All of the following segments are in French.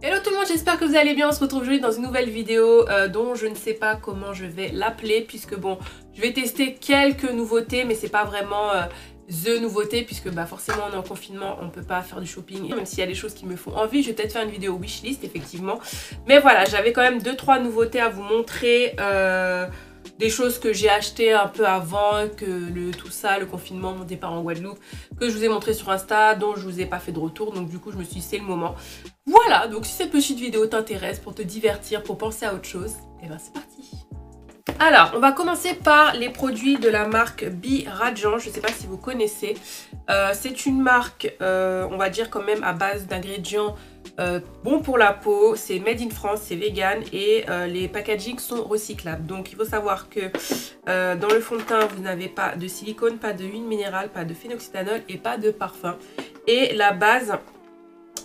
Hello tout le monde, j'espère que vous allez bien. On se retrouve aujourd'hui dans une nouvelle vidéo dont je ne sais pas comment je vais l'appeler, puisque bon, je vais tester quelques nouveautés, mais c'est pas vraiment the nouveauté, puisque bah forcément on est en confinement, on peut pas faire du shopping, même s'il y a des choses qui me font envie. Je vais peut-être faire une vidéo wishlist effectivement, mais voilà, j'avais quand même 2-3 nouveautés à vous montrer. Des choses que j'ai achetées un peu avant que tout ça, le confinement, mon départ en Guadeloupe, que je vous ai montré sur Insta, dont je vous ai pas fait de retour, donc du coup je me suis dit c'est le moment. Voilà, donc si cette petite vidéo t'intéresse pour te divertir, pour penser à autre chose, et ben c'est parti. Alors, on va commencer par les produits de la marque Be Radiant, je ne sais pas si vous connaissez. C'est une marque, on va dire quand même à base d'ingrédients bons pour la peau. C'est made in France, c'est vegan et les packagings sont recyclables. Donc il faut savoir que dans le fond de teint, vous n'avez pas de silicone, pas de huile minérale, pas de phénoxyéthanol et pas de parfum. Et la base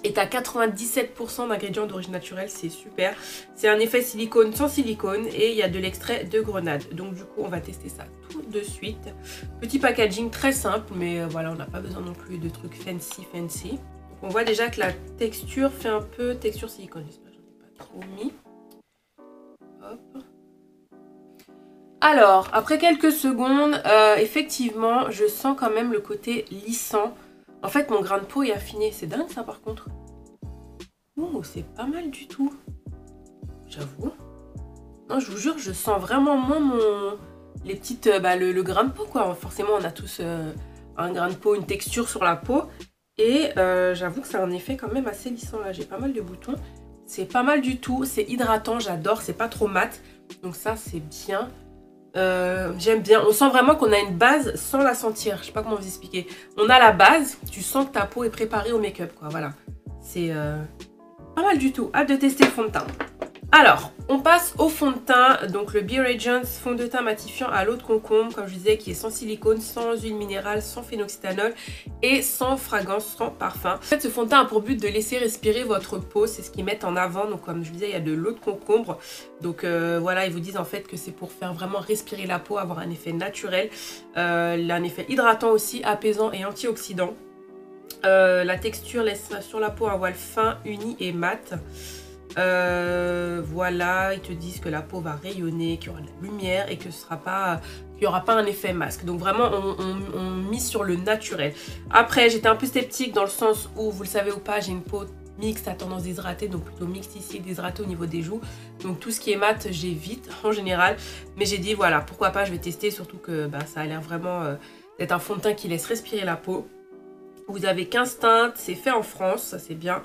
est à 97% d'ingrédients d'origine naturelle, c'est super. C'est un effet silicone sans silicone et il y a de l'extrait de grenade. Donc du coup, on va tester ça tout de suite. Petit packaging très simple, mais voilà, on n'a pas besoin non plus de trucs fancy. Donc, on voit déjà que la texture fait un peu texture silicone. J'espère que j'en ai pas trop mis. Hop. Alors, après quelques secondes, effectivement, je sens quand même le côté lissant. En fait, mon grain de peau est affiné. C'est dingue ça par contre. Oh, c'est pas mal du tout. J'avoue. Non, je vous jure, je sens vraiment moins les petites... le grain de peau quoi. Forcément, on a tous un grain de peau, une texture sur la peau. Et j'avoue que c'est un effet quand même assez lissant là. J'ai pas mal de boutons. C'est pas mal du tout. C'est hydratant, j'adore. C'est pas trop mat. Donc ça, c'est bien. J'aime bien, on sent vraiment qu'on a une base sans la sentir, je sais pas comment vous expliquer. On a la base, tu sens que ta peau est préparée au make-up quoi, voilà. C'est pas mal du tout, hâte de tester le fond de teint. Alors, on passe au fond de teint, donc le Be Radiant fond de teint matifiant à l'eau de concombre, comme je disais, qui est sans silicone, sans huile minérale, sans phénoxyéthanol et sans fragrance, sans parfum. En fait, ce fond de teint a pour but de laisser respirer votre peau, c'est ce qu'ils mettent en avant. Donc comme je vous disais, il y a de l'eau de concombre. Donc voilà, ils vous disent en fait que c'est pour faire vraiment respirer la peau, avoir un effet naturel, un effet hydratant aussi, apaisant et antioxydant. La texture laisse sur la peau un voile fin, uni et mat. Voilà, ils te disent que la peau va rayonner, qu'il y aura de la lumière et que ce sera pas, qu'il n'y aura pas un effet masque. Donc vraiment, on mise sur le naturel. Après, j'étais un peu sceptique dans le sens où, vous le savez ou pas, j'ai une peau mixte à tendance déshydratée, donc plutôt mixte ici et déshydratée au niveau des joues. Donc tout ce qui est mat, j'évite en général. Mais j'ai dit, voilà, pourquoi pas, je vais tester, surtout que ça a l'air vraiment d'être un fond de teint qui laisse respirer la peau. Vous avez 15 teintes, c'est fait en France, ça c'est bien,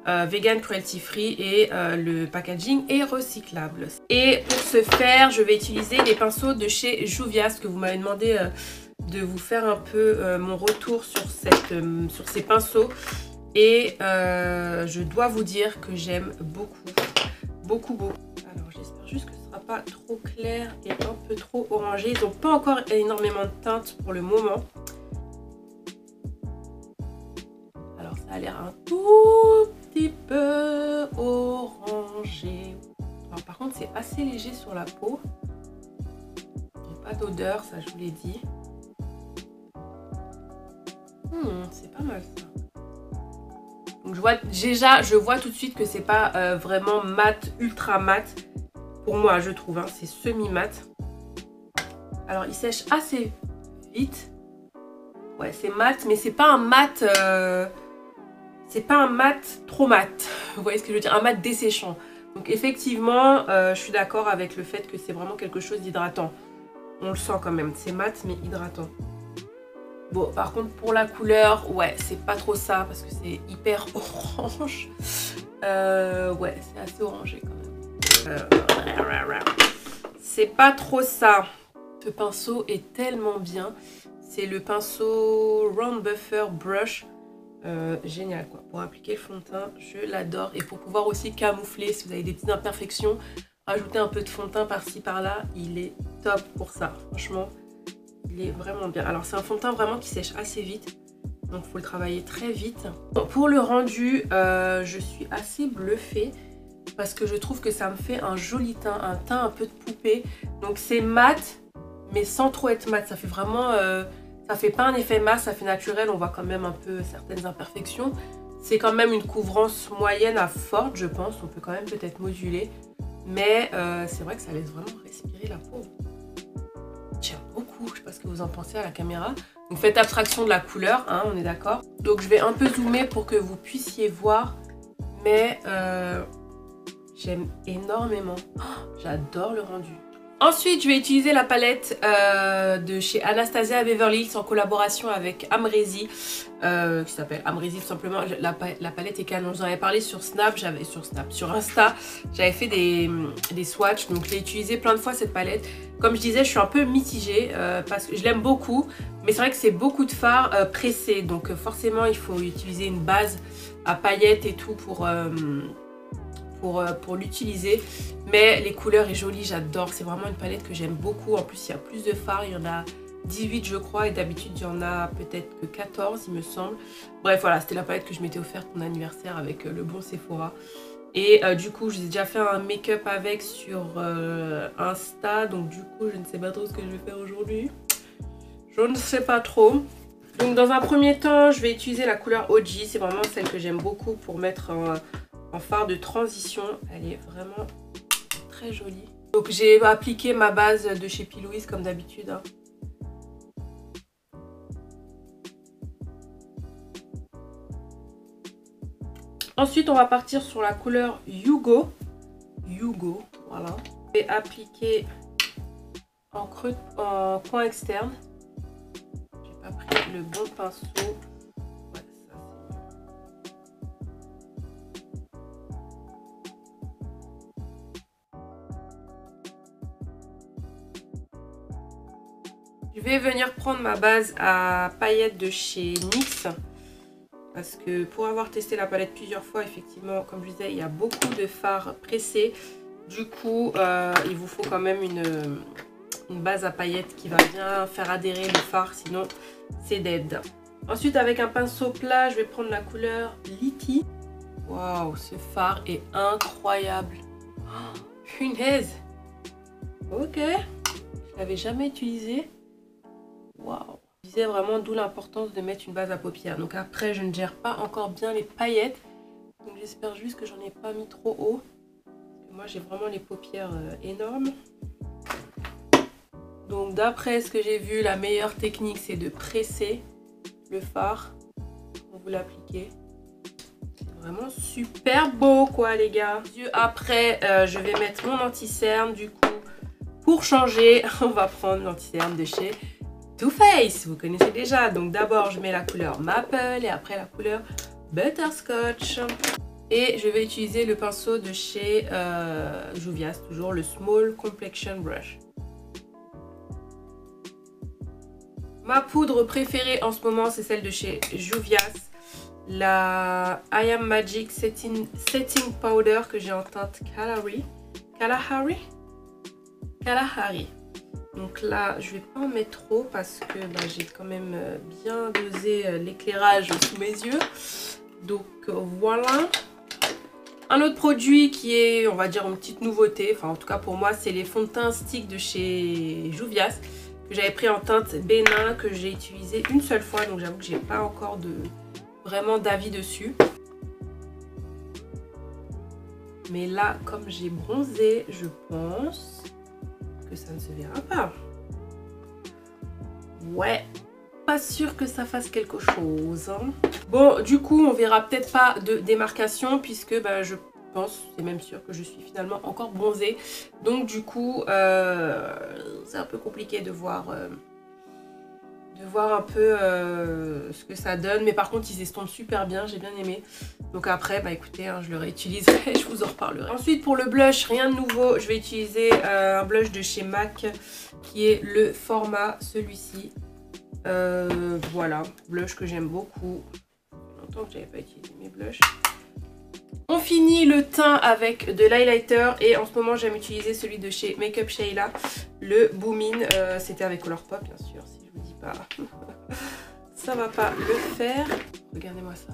vegan, cruelty free et le packaging est recyclable. Et pour ce faire, je vais utiliser les pinceaux de chez Juvia's que vous m'avez demandé de vous faire un peu mon retour sur ces pinceaux. Et je dois vous dire que j'aime beaucoup. Alors j'espère juste que ce ne sera pas trop clair et un peu trop orangé. Ils n'ont pas encore énormément de teintes pour le moment. Ça a l'air un tout petit peu orangé. Alors, par contre, c'est assez léger sur la peau. Il n'y a pas d'odeur, ça je vous l'ai dit. C'est pas mal ça. Donc je vois tout de suite que c'est pas vraiment mat, ultra mat. Pour moi, je trouve, hein, c'est semi-mat. Alors, il sèche assez vite. Ouais, c'est mat, mais c'est pas un mat... c'est pas un mat trop mat, vous voyez ce que je veux dire, un mat desséchant. Donc effectivement, je suis d'accord avec le fait que c'est vraiment quelque chose d'hydratant. On le sent quand même, c'est mat mais hydratant. Bon, par contre pour la couleur, ouais, c'est pas trop ça parce que c'est hyper orange. Ouais, c'est assez orangé quand même. C'est pas trop ça. Ce pinceau est tellement bien. C'est le pinceau Round Buffer Brush. Génial quoi, pour appliquer le fond de teint, je l'adore. Et pour pouvoir aussi camoufler si vous avez des petites imperfections, rajouter un peu de fond de teint par-ci par-là, il est top pour ça, franchement, il est vraiment bien. Alors c'est un fond de teint vraiment qui sèche assez vite, donc il faut le travailler très vite. Bon, pour le rendu, je suis assez bluffée parce que je trouve que ça me fait un joli teint, un teint un peu de poupée. Donc c'est mat, mais sans trop être mat, ça fait vraiment... ça fait pas un effet masse, ça fait naturel, on voit quand même un peu certaines imperfections. C'est quand même une couvrance moyenne à forte, je pense. On peut quand même peut-être moduler. Mais c'est vrai que ça laisse vraiment respirer la peau. J'aime beaucoup, je sais pas ce que vous en pensez à la caméra. Donc faites abstraction de la couleur, hein, on est d'accord. Donc je vais un peu zoomer pour que vous puissiez voir. Mais j'aime énormément. Oh, j'adore le rendu. Ensuite, je vais utiliser la palette de chez Anastasia Beverly Hills en collaboration avec Amrezy, qui s'appelle Amrezy tout simplement. La palette est canon. J'en avais parlé sur Snap, sur Insta, j'avais fait des swatchs, donc j'ai utilisé plein de fois cette palette. Comme je disais, je suis un peu mitigée parce que je l'aime beaucoup, mais c'est vrai que c'est beaucoup de fard pressé, donc forcément il faut utiliser une base à paillettes et tout pour l'utiliser. Mais les couleurs est jolie, j'adore. C'est vraiment une palette que j'aime beaucoup. En plus, il y a plus de fards. Il y en a 18 je crois. Et d'habitude, il y en a peut-être que 14 il me semble. Bref, voilà, c'était la palette que je m'étais offerte pour mon anniversaire avec le bon Sephora. Et du coup, j'ai déjà fait un make-up avec sur Insta. Donc du coup, je ne sais pas trop ce que je vais faire aujourd'hui. Je ne sais pas trop. Donc dans un premier temps, je vais utiliser la couleur OG. C'est vraiment celle que j'aime beaucoup pour mettre en fard de transition. Elle est vraiment très jolie. Donc j'ai appliqué ma base de chez P. Louise comme d'habitude. Hein. Ensuite, on va partir sur la couleur Yugo. Yugo, voilà. Je vais appliquer en coin externe. J'ai pas pris le bon pinceau. Je vais venir prendre ma base à paillettes de chez NYX. Parce que pour avoir testé la palette plusieurs fois, effectivement, comme je disais, il y a beaucoup de fards pressés. Du coup, il vous faut quand même une base à paillettes qui va bien faire adhérer le fard, sinon c'est dead. Ensuite, avec un pinceau plat, je vais prendre la couleur Litty. Waouh, ce fard est incroyable. Oh, punaise. Ok, je l'avais jamais utilisé. Waouh. Je disais vraiment d'où l'importance de mettre une base à paupières. Donc après, je ne gère pas encore bien les paillettes. Donc j'espère juste que j'en ai pas mis trop haut. Parce que moi, j'ai vraiment les paupières énormes. Donc d'après ce que j'ai vu, la meilleure technique, c'est de presser le fard. Quand vous l'appliquez. C'est vraiment super beau quoi les gars. Après, je vais mettre mon anti-cerne. Du coup, pour changer, on va prendre l'anti-cerne de chez Too Faced, vous connaissez déjà. Donc d'abord je mets la couleur Maple et après la couleur Butterscotch. Et je vais utiliser le pinceau de chez Juvia's, toujours le Small Complexion Brush. Ma poudre préférée en ce moment, c'est celle de chez Juvia's. La I Am Magic Setting Powder que j'ai en teinte Kalahari. Donc là, je vais pas en mettre trop parce que j'ai quand même bien dosé l'éclairage sous mes yeux. Donc voilà. Un autre produit qui est, on va dire, une petite nouveauté, enfin en tout cas pour moi, c'est les fonds de teint stick de chez Juvia's que j'avais pris en teinte Bénin, que j'ai utilisé une seule fois. Donc j'avoue que j'ai pas encore vraiment d'avis dessus. Mais là, comme j'ai bronzé, je pense que ça ne se verra pas. Ouais, pas sûr que ça fasse quelque chose. Hein. Bon, du coup, on verra peut-être pas de démarcation puisque je pense, c'est même sûr que je suis finalement encore bronzée. Donc du coup, c'est un peu compliqué de voir un peu ce que ça donne. Mais par contre, ils estompent super bien, j'ai bien aimé. Donc après, écoutez, hein, je le réutiliserai, je vous en reparlerai. Ensuite, pour le blush, rien de nouveau. Je vais utiliser un blush de chez MAC qui est le format, celui-ci. Voilà, blush que j'aime beaucoup. Ça fait longtemps que j'avais pas utilisé mes blushs. On finit le teint avec de l'highlighter et en ce moment j'aime utiliser celui de chez Makeup Sheila, le Boom In. C'était avec Colourpop bien sûr, si je vous dis pas, ça va pas le faire. Regardez-moi ça.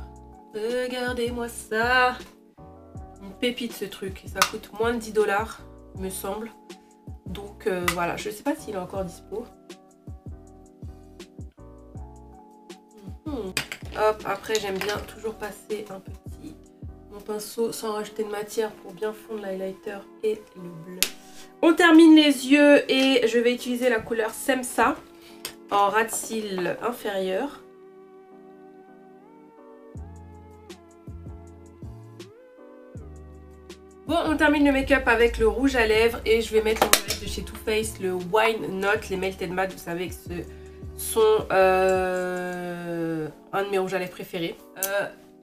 Regardez-moi ça. Une pépite ce truc, ça coûte moins de 10 $, il me semble. Donc voilà, je sais pas s'il est encore dispo. Hop, après j'aime bien toujours passer un petit mon pinceau sans rajouter de matière pour bien fondre l'highlighter et le bleu. On termine les yeux et je vais utiliser la couleur Semsa en ras de cils inférieur. Bon, on termine le make-up avec le rouge à lèvres et je vais mettre le rouge à lèvres de chez Too Faced, le Wine Note, les Melted Matte, vous savez que ce sont un de mes rouges à lèvres préférés.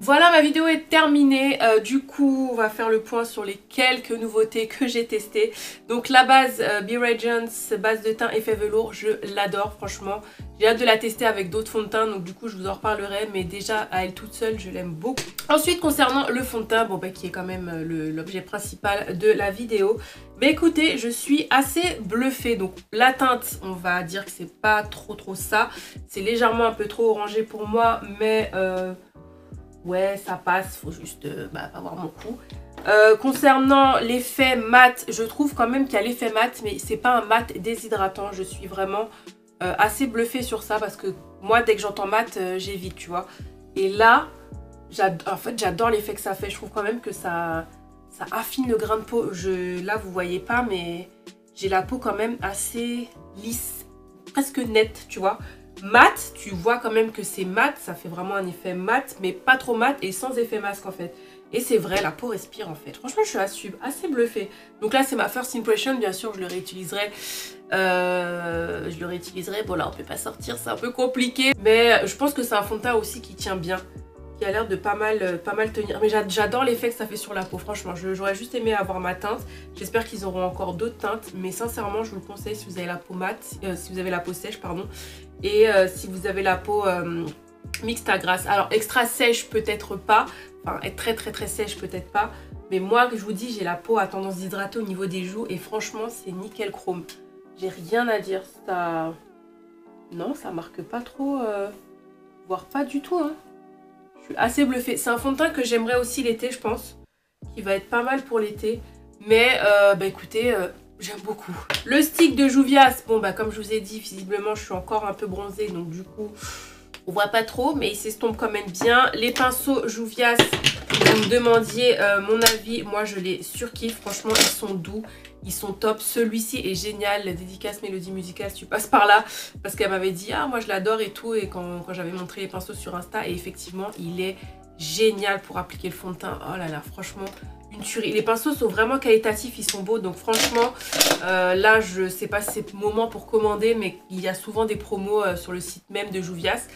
Voilà, ma vidéo est terminée. Du coup, on va faire le point sur les quelques nouveautés que j'ai testées. Donc la base Be Radiance, base de teint effet velours, je l'adore franchement. J'ai hâte de la tester avec d'autres fonds de teint, donc du coup je vous en reparlerai. Mais déjà, à elle toute seule, je l'aime beaucoup. Ensuite, concernant le fond de teint, bon, bah, qui est quand même l'objet principal de la vidéo. Mais écoutez, je suis assez bluffée. Donc la teinte, on va dire que c'est pas trop ça. C'est légèrement un peu trop orangé pour moi, mais... ouais, ça passe, faut juste pas avoir mon coup. Concernant l'effet mat, je trouve quand même qu'il y a l'effet mat, mais c'est pas un mat déshydratant. Je suis vraiment assez bluffée sur ça parce que moi, dès que j'entends mat, j'évite, tu vois. Et là, en fait, j'adore l'effet que ça fait. Je trouve quand même que ça affine le grain de peau. Là, vous voyez pas, mais j'ai la peau quand même assez lisse, presque nette, tu vois. Mat, tu vois quand même que c'est mat, ça fait vraiment un effet mat, mais pas trop mat et sans effet masque en fait. Et c'est vrai, la peau respire en fait. Franchement, je suis assez bluffée. Donc là, c'est ma first impression, bien sûr, je le réutiliserai. Bon là, on peut pas sortir, c'est un peu compliqué. Mais je pense que c'est un fond de teint aussi qui tient bien, qui a l'air de pas mal tenir. Mais j'adore l'effet que ça fait sur la peau, franchement. J'aurais juste aimé avoir ma teinte. J'espère qu'ils auront encore d'autres teintes. Mais sincèrement, je vous le conseille si vous avez la peau mate, si vous avez la peau sèche, pardon. Et si vous avez la peau mixte à grasse. Alors extra sèche peut-être pas. Enfin être très sèche peut-être pas. Mais moi je vous dis j'ai la peau à tendance d'hydrater au niveau des joues. Et franchement c'est nickel chrome. J'ai rien à dire. Ça... non ça marque pas trop. Voire pas du tout. Hein. Je suis assez bluffée. C'est un fond de teint que j'aimerais aussi l'été je pense. Qui va être pas mal pour l'été. Mais bah écoutez... j'aime beaucoup. Le stick de Juvia's, bon bah comme je vous ai dit, visiblement je suis encore un peu bronzée, donc du coup on voit pas trop, mais il s'estompe quand même bien. Les pinceaux Juvia's, vous me demandiez mon avis, moi je les surkiffe, franchement ils sont doux, ils sont top. Celui-ci est génial, la dédicace Mélodie Musicale, si tu passes par là, parce qu'elle m'avait dit ah moi je l'adore et tout, et quand j'avais montré les pinceaux sur Insta, et effectivement il est génial pour appliquer le fond de teint. Oh là là, franchement une tuerie. Les pinceaux sont vraiment qualitatifs, ils sont beaux, donc franchement là je sais pas si c'est le moment pour commander, mais il y a souvent des promos sur le site même de Juvia's.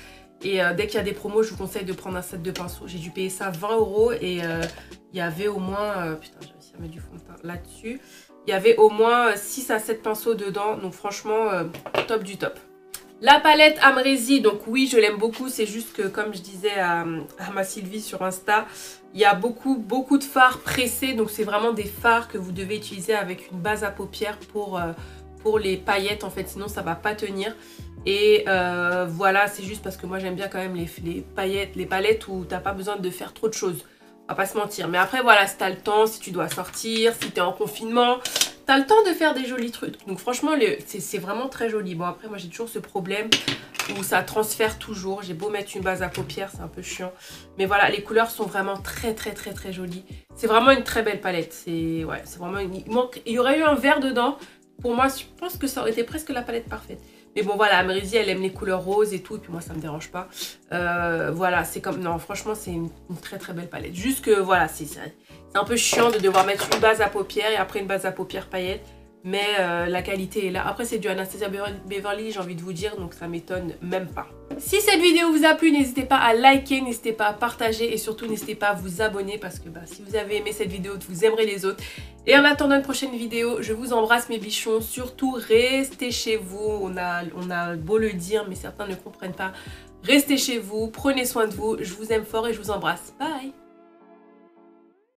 Et dès qu'il y a des promos, je vous conseille de prendre un set de pinceaux. J'ai dû payer ça 20 € et il y avait au moins... putain, j'ai réussi à mettre du fond de teint là-dessus. Il y avait au moins 6 à 7 pinceaux dedans. Donc franchement, top du top. La palette Amrezy, donc oui, je l'aime beaucoup. C'est juste que, comme je disais à ma Sylvie sur Insta, il y a beaucoup de fards pressés. Donc c'est vraiment des fards que vous devez utiliser avec une base à paupières pour les paillettes. En fait, sinon ça va pas tenir. Et voilà, c'est juste parce que moi j'aime bien quand même les paillettes, les palettes où t'as pas besoin de faire trop de choses. On va pas se mentir. Mais après voilà, si t'as le temps, si tu dois sortir, si t'es en confinement, t'as le temps de faire des jolis trucs. Donc franchement, c'est vraiment très joli. Bon après moi j'ai toujours ce problème où ça transfère toujours. J'ai beau mettre une base à paupières, c'est un peu chiant. Mais voilà, les couleurs sont vraiment très jolies. C'est vraiment une très belle palette. C'est vraiment il y aurait eu un vert dedans. Pour moi, je pense que ça aurait été presque la palette parfaite. Mais bon voilà, Amrezy elle aime les couleurs roses et tout, et puis moi ça me dérange pas. Voilà, c'est comme... non, franchement c'est une très belle palette. Juste que voilà, c'est un peu chiant de devoir mettre une base à paupières et après une base à paupières paillettes. Mais la qualité est là. Après c'est du Anastasia Beverly, j'ai envie de vous dire, donc ça m'étonne même pas. Si cette vidéo vous a plu, n'hésitez pas à liker, n'hésitez pas à partager et surtout n'hésitez pas à vous abonner parce que si vous avez aimé cette vidéo, vous aimerez les autres. Et en attendant une prochaine vidéo, je vous embrasse mes bichons. Surtout restez chez vous, on a beau le dire mais certains ne comprennent pas. Restez chez vous, prenez soin de vous, je vous aime fort et je vous embrasse. Bye!